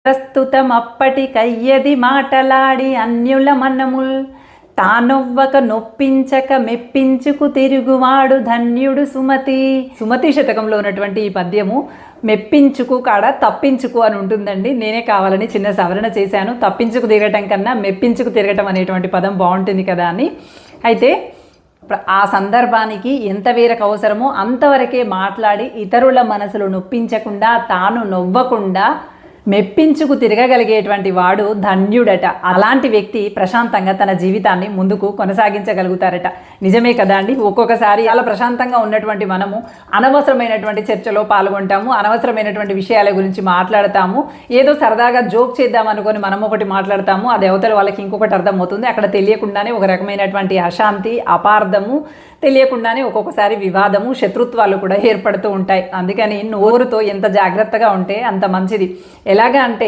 ప్రస్తుతం అప్పటికయ్యది మాటలాడి అన్యుల మనముల్ తానొవ్వక నొప్పించక మెప్పించుకు తిరుగువాడు ధన్యుడు సుమతి. సుమతి శతకంలో ఉన్నటువంటి ఈ పద్యము మెప్పించుకు కాడ తప్పించుకు అని ఉంటుందండి. నేనే కావాలని చిన్న సవరణ చేశాను. తప్పించుకు తిరగటం కన్నా మెప్పించుకు తిరగటం అనేటువంటి పదం బాగుంటుంది కదా అని. అయితే ఆ సందర్భానికి ఎంత వేరకు అవసరమో అంతవరకే మాట్లాడి ఇతరుల మనసులు నొప్పించకుండా తాను నొవ్వకుండా మెప్పించుకు తిరగగలిగేటువంటి వాడు ధన్యుడట. అలాంటి వ్యక్తి ప్రశాంతంగా తన జీవితాన్ని ముందుకు కొనసాగించగలుగుతారట. నిజమే కదా అండి. ఒక్కొక్కసారి అలా ప్రశాంతంగా ఉన్నటువంటి మనము అనవసరమైనటువంటి చర్చలో పాల్గొంటాము, అనవసరమైనటువంటి విషయాల గురించి మాట్లాడతాము. ఏదో సరదాగా జోక్ చేద్దాం అనుకొని మనం ఒకటి మాట్లాడతాము, అది అవతల వాళ్ళకి ఇంకొకటి అర్థమవుతుంది. అక్కడ తెలియకుండానే ఒక రకమైనటువంటి అశాంతి, అపార్థము, తెలియకుండానే ఒక్కొక్కసారి వివాదము, శత్రుత్వాలు కూడా ఏర్పడుతూ ఉంటాయి. అందుకని నోరుతో ఎంత జాగ్రత్తగా ఉంటే అంత మంచిది. ఎలాగా అంటే